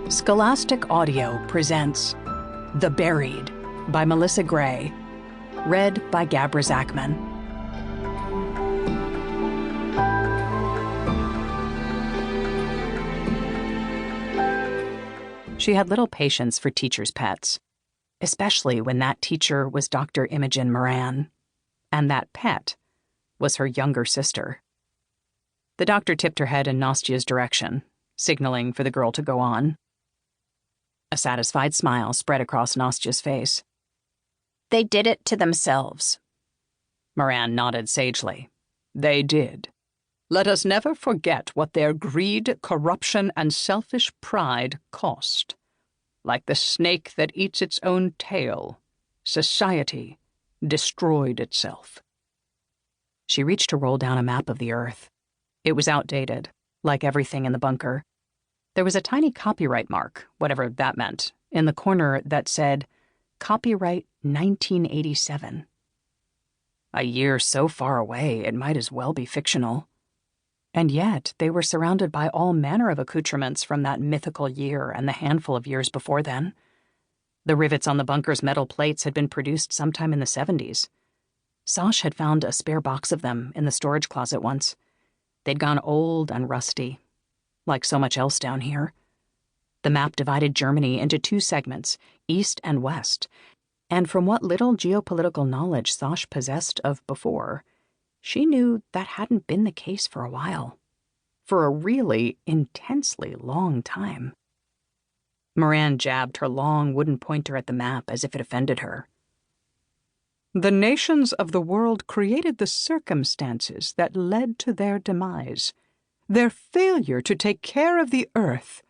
Scholastic Audio presents The Buried by Melissa Gray, read by Gabra Zachman. She had little patience for teachers' pets, especially when that teacher was Dr. Imogen Moran, and that pet was her younger sister. The doctor tipped her head in Nastia's direction, signaling for the girl to go on. A satisfied smile spread across Nastia's face. They did it to themselves. Moran nodded sagely. They did. Let us never forget what their greed, corruption, and selfish pride cost. Like the snake that eats its own tail, society destroyed itself. She reached to roll down a map of the Earth. It was outdated, like everything in the bunker. There was a tiny copyright mark, whatever that meant, in the corner that said, Copyright 1987. A year so far away, it might as well be fictional. And yet, they were surrounded by all manner of accoutrements from that mythical year and the handful of years before then. The rivets on the bunker's metal plates had been produced sometime in the 70s. Sash had found a spare box of them in the storage closet once. They'd gone old and rusty, like so much else down here. The map divided Germany into two segments, east and west, and from what little geopolitical knowledge Sash possessed of before, she knew that hadn't been the case for a while. For a really intensely long time. Moran jabbed her long wooden pointer at the map as if it offended her. The nations of the world created the circumstances that led to their demise. Their failure to take care of the Earth.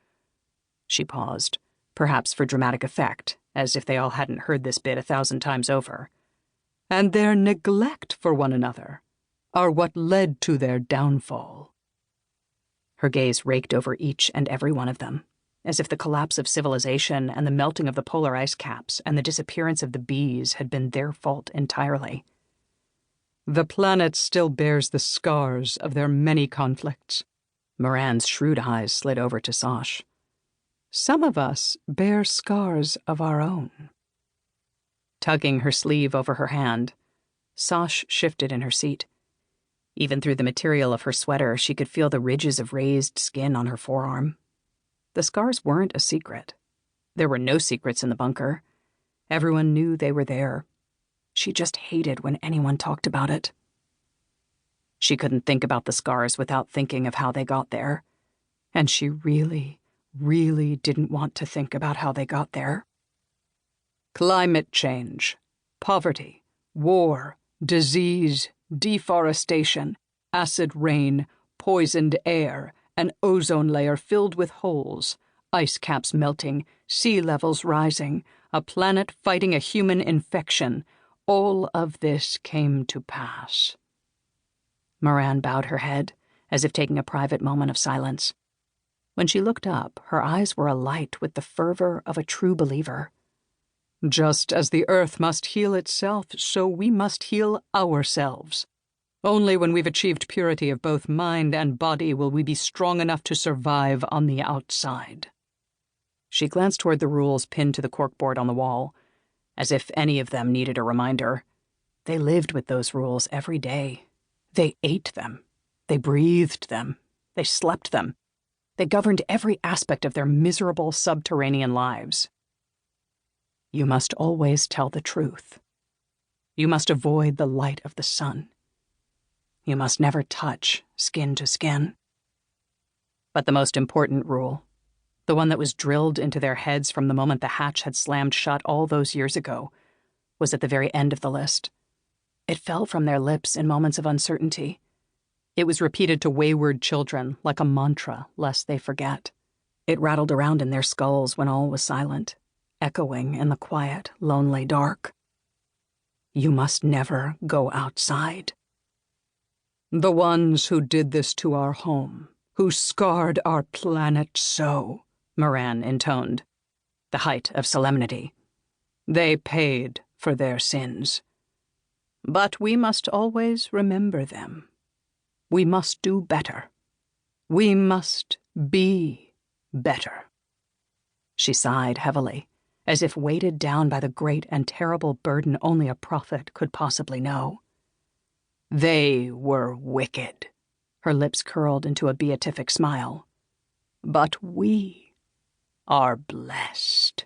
She paused, perhaps for dramatic effect, as if they all hadn't heard this bit 1,000 times over. And their neglect for one another are what led to their downfall. Her gaze raked over each and every one of them, as if the collapse of civilization and the melting of the polar ice caps and the disappearance of the bees had been their fault entirely. The planet still bears the scars of their many conflicts. Moran's shrewd eyes slid over to Sash. Some of us bear scars of our own. Tugging her sleeve over her hand, Sash shifted in her seat. Even through the material of her sweater, she could feel the ridges of raised skin on her forearm. The scars weren't a secret. There were no secrets in the bunker. Everyone knew they were there. She just hated when anyone talked about it. She couldn't think about the scars without thinking of how they got there. And she really, really didn't want to think about how they got there. Climate change, poverty, war, disease, deforestation, acid rain, poisoned air, an ozone layer filled with holes, ice caps melting, sea levels rising, a planet fighting a human infection. All of this came to pass. Moran bowed her head, as if taking a private moment of silence. When she looked up, her eyes were alight with the fervor of a true believer. Just as the Earth must heal itself, so we must heal ourselves. Only when we've achieved purity of both mind and body will we be strong enough to survive on the outside. She glanced toward the rules pinned to the corkboard on the wall, as if any of them needed a reminder. They lived with those rules every day. They ate them. They breathed them. They slept them. They governed every aspect of their miserable subterranean lives. You must always tell the truth. You must avoid the light of the sun. You must never touch skin to skin. But the most important rule, the one that was drilled into their heads from the moment the hatch had slammed shut all those years ago, was at the very end of the list. It fell from their lips in moments of uncertainty. It was repeated to wayward children like a mantra, lest they forget. It rattled around in their skulls when all was silent, echoing in the quiet, lonely dark. You must never go outside. The ones who did this to our home, who scarred our planet so, Moran intoned, the height of solemnity. They paid for their sins. But we must always remember them. We must do better. We must be better. She sighed heavily, as if weighted down by the great and terrible burden only a prophet could possibly know. They were wicked. Her lips curled into a beatific smile. But we are blessed.